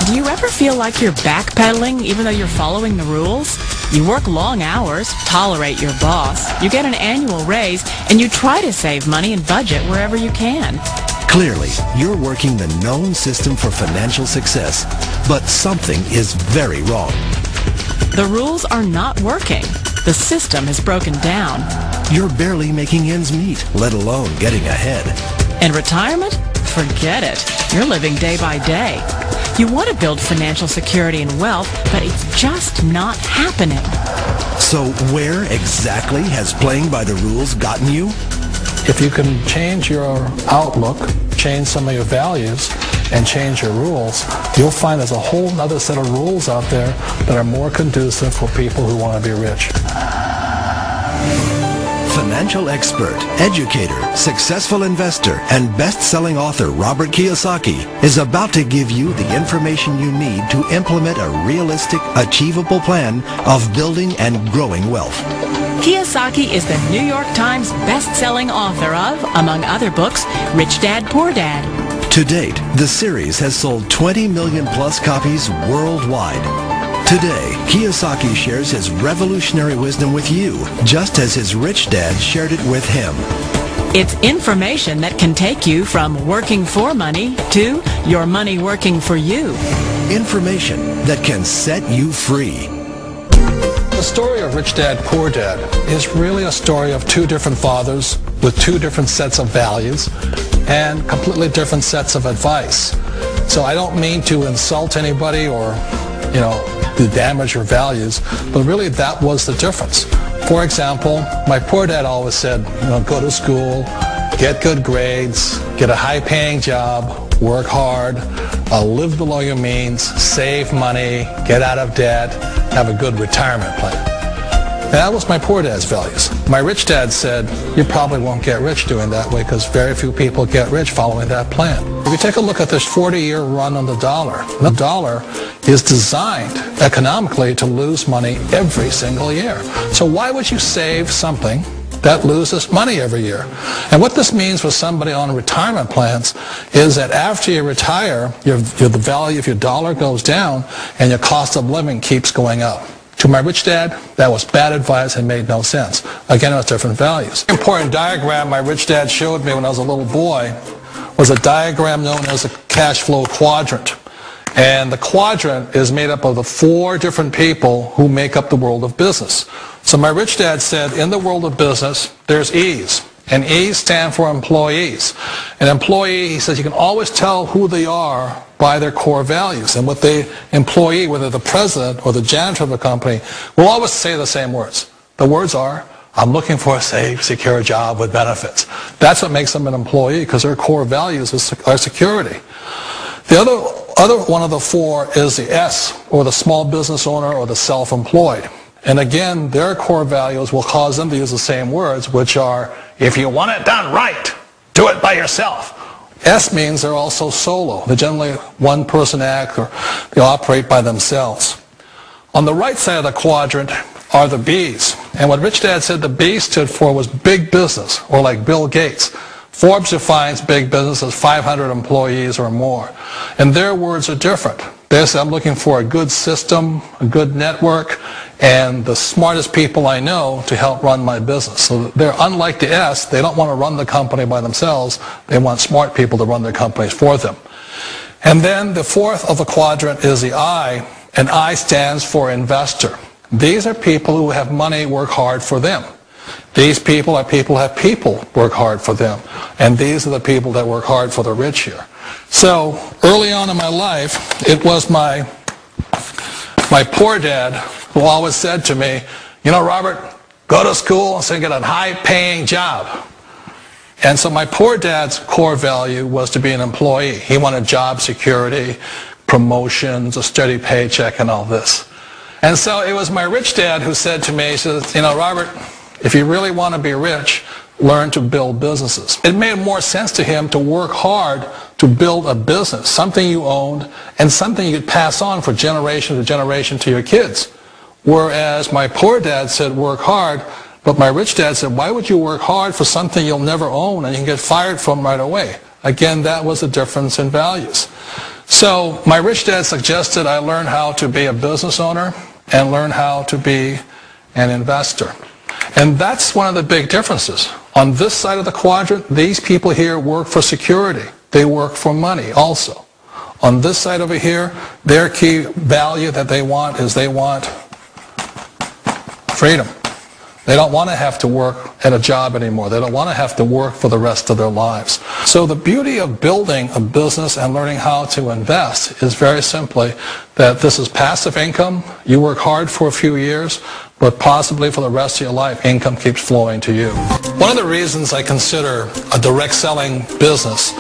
Do you ever feel like you're backpedaling even though you're following the rules? You work long hours, tolerate your boss, you get an annual raise, and you try to save money and budget wherever you can. Clearly, you're working the known system for financial success, but something is very wrong. The rules are not working. The system has broken down. You're barely making ends meet, let alone getting ahead. And retirement? Forget it. You're living day by day. You want to build financial security and wealth, but it's just not happening. So where exactly has playing by the rules gotten you? If you can change your outlook, change some of your values, and change your rules, you'll find there's a whole other set of rules out there that are more conducive for people who want to be rich. Financial expert, educator, successful investor, and best-selling author Robert Kiyosaki is about to give you the information you need to implement a realistic, achievable plan of building and growing wealth. Kiyosaki is the New York Times best-selling author of, among other books, Rich Dad, Poor Dad. To date, the series has sold 20 million plus copies worldwide. Today, Kiyosaki shares his revolutionary wisdom with you, just as his rich dad shared it with him. It's information that can take you from working for money to your money working for you. Information that can set you free. The story of Rich Dad, Poor Dad is really a story of two different fathers with two different sets of values and completely different sets of advice. So I don't mean to insult anybody or, to damage your values, but really that was the difference. For example, my poor dad always said, go to school, get good grades, get a high-paying job, work hard, live below your means, save money, get out of debt, have a good retirement plan. And that was my poor dad's values. My rich dad said, you probably won't get rich doing that way because very few people get rich following that plan. If you take a look at this 40-year run on the dollar is designed economically to lose money every single year. So why would you save something that loses money every year? And what this means for somebody on retirement plans is that after you retire, the value of your dollar goes down and your cost of living keeps going up. To my rich dad, that was bad advice and made no sense. Again, it was different values. An important diagram my rich dad showed me when I was a little boy was a diagram known as a cash flow quadrant. And the quadrant is made up of the four different people who make up the world of business. So my rich dad said, in the world of business, there's E's. And E's stand for employees. An employee, he says, you can always tell who they are by their core values. And what the employee, whether the president or the janitor of the company, will always say the same words. The words are, I'm looking for a safe, secure job with benefits. That's what makes them an employee, because their core values are security. The other one of the four is the S, or the small business owner or the self-employed. And again, their core values will cause them to use the same words, which are, if you want it done right, do it by yourself. S means they're also solo. They're generally one-person act, or they operate by themselves. On the right side of the quadrant are the B's. And what Rich Dad said the B stood for was big business, or like Bill Gates. Forbes defines big business as 500 employees or more. And their words are different. They say, I'm looking for a good system, a good network, and the smartest people I know to help run my business. So they're unlike the S. They don't want to run the company by themselves. They want smart people to run their companies for them. And then the fourth of the quadrant is the I, and I stands for investor. These are people who have money work hard for them. These people are people who have people work hard for them. And these are the people that work hard for the rich here. So early on in my life, it was my poor dad who always said to me, Robert, go to school and get a high-paying job. And so my poor dad's core value was to be an employee. He wanted job security, promotions, a steady paycheck, and all this. And so it was my rich dad who said to me, he says, Robert, if you really want to be rich, learn to build businesses. It made more sense to him to work hard to build a business, something you owned, and something you could pass on for generation to generation to your kids. Whereas my poor dad said work hard, but my rich dad said, why would you work hard for something you'll never own and you can get fired from right away? Again, that was the difference in values. So my rich dad suggested I learn how to be a business owner and learn how to be an investor. And that's one of the big differences. On this side of the quadrant, these people here work for security. They work for money also. On this side over here, their key value that they want is they want freedom. They don't want to have to work at a job anymore. They don't want to have to work for the rest of their lives. So the beauty of building a business and learning how to invest is very simply that this is passive income. You work hard for a few years, but possibly for the rest of your life, income keeps flowing to you. One of the reasons I consider a direct selling business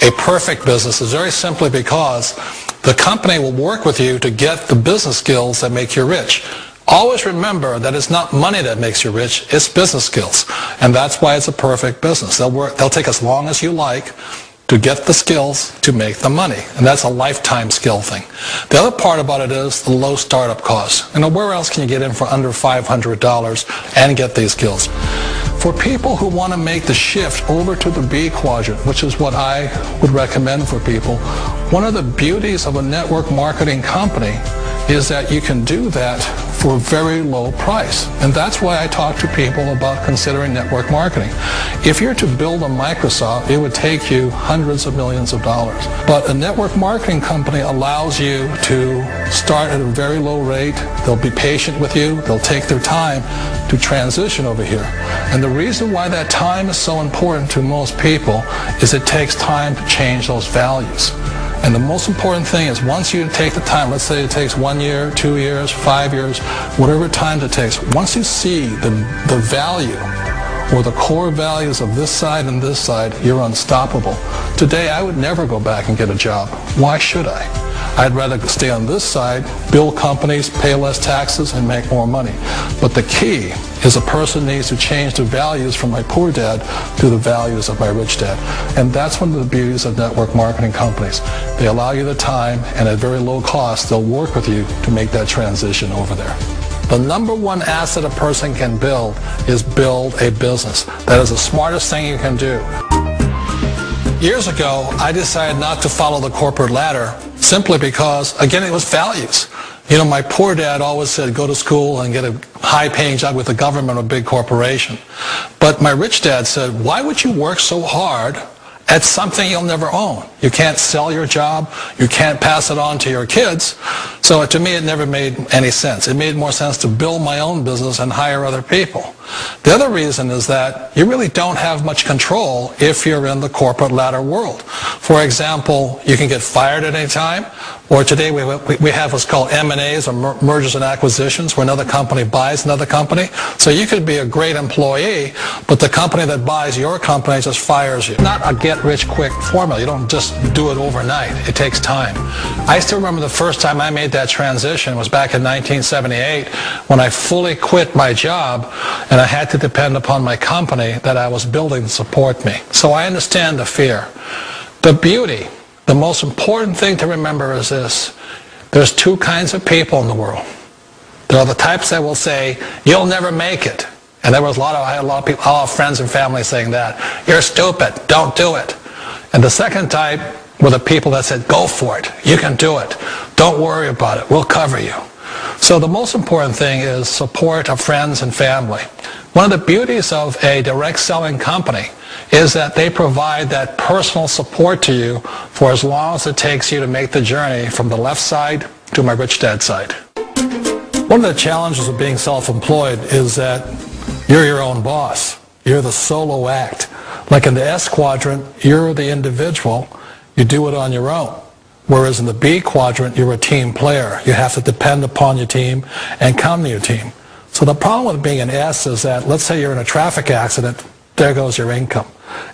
a perfect business is very simply because the company will work with you to get the business skills that make you rich. Always remember that it's not money that makes you rich, it's business skills. And that's why it's a perfect business. They'll take as long as you like to get the skills to make the money. And that's a lifetime skill thing. The other part about it is the low startup cost. You know, where else can you get in for under $500 and get these skills? For people who want to make the shift over to the B quadrant, which is what I would recommend for people, one of the beauties of a network marketing company is that you can do that for a very low price. And that's why I talk to people about considering network marketing. If you're to build a Microsoft, it would take you hundreds of millions of dollars. But a network marketing company allows you to start at a very low rate. They'll be patient with you. They'll take their time to transition over here. And the reason why that time is so important to most people is it takes time to change those values. And the most important thing is once you take the time, let's say it takes 1 year, 2 years, 5 years, whatever time it takes, once you see the value or the core values of this side and this side, you're unstoppable. Today, I would never go back and get a job. Why should I? I'd rather stay on this side, build companies, pay less taxes, and make more money. But the key is a person needs to change the values from my poor dad to the values of my rich dad. And that's one of the beauties of network marketing companies. They allow you the time, and at very low cost, they'll work with you to make that transition over there. The number one asset a person can build is build a business. That is the smartest thing you can do. Years ago, I decided not to follow the corporate ladder simply because, again, it was values. You know, my poor dad always said, go to school and get a high-paying job with the government or a big corporation. But my rich dad said, why would you work so hard at something you'll never own? You can't sell your job. You can't pass it on to your kids. So to me, it never made any sense. It made more sense to build my own business and hire other people. The other reason is that you really don't have much control if you're in the corporate ladder world. For example, you can get fired at any time, or today we have what's called M&As, or mergers and acquisitions, where another company buys another company. So you could be a great employee, but the company that buys your company just fires you. Not a get-rich-quick formula. You don't just do it overnight. It takes time. I still remember the first time I made that transition was back in 1978 when I fully quit my job and I had to depend upon my company that I was building to support me. So I understand the fear. The beauty, the most important thing to remember is this. There's two kinds of people in the world. There are the types that will say, you'll never make it. And there was I had a lot of people, all friends and family saying that. You're stupid. Don't do it. And the second type were the people that said, go for it. You can do it. Don't worry about it. We'll cover you. So the most important thing is support of friends and family. One of the beauties of a direct selling company is that they provide that personal support to you for as long as it takes you to make the journey from the left side to my rich dad side. One of the challenges of being self-employed is that you're your own boss. You're the solo act. Like in the S quadrant, you're the individual. You do it on your own. Whereas in the B quadrant, you're a team player. You have to depend upon your team and count on your team. So the problem with being an S is that, let's say you're in a traffic accident, there goes your income.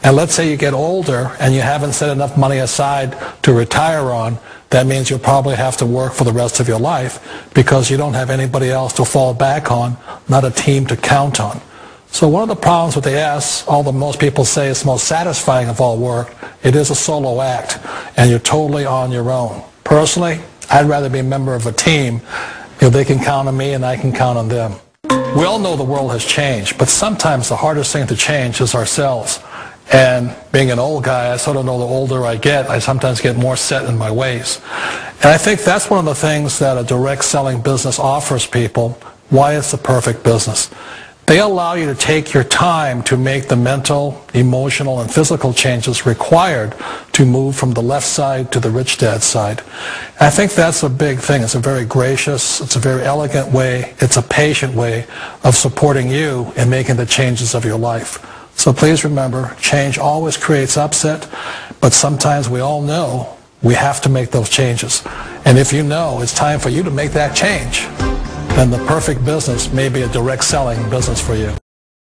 And let's say you get older and you haven't set enough money aside to retire on, that means you'll probably have to work for the rest of your life because you don't have anybody else to fall back on, not a team to count on. So one of the problems with the S, although most people say it's the most satisfying of all work, it is a solo act, and you're totally on your own. Personally, I'd rather be a member of a team. If they can count on me and I can count on them. We all know the world has changed, but sometimes the hardest thing to change is ourselves. And being an old guy, I sort of know the older I get, I sometimes get more set in my ways. And I think that's one of the things that a direct selling business offers people, why it's the perfect business. They allow you to take your time to make the mental, emotional, and physical changes required to move from the left side to the rich dad side. And I think that's a big thing. It's a very gracious, it's a very elegant way, it's a patient way of supporting you in making the changes of your life. So please remember, change always creates upset, but sometimes we all know we have to make those changes. And if you know it's time for you to make that change, then the perfect business may be a direct selling business for you.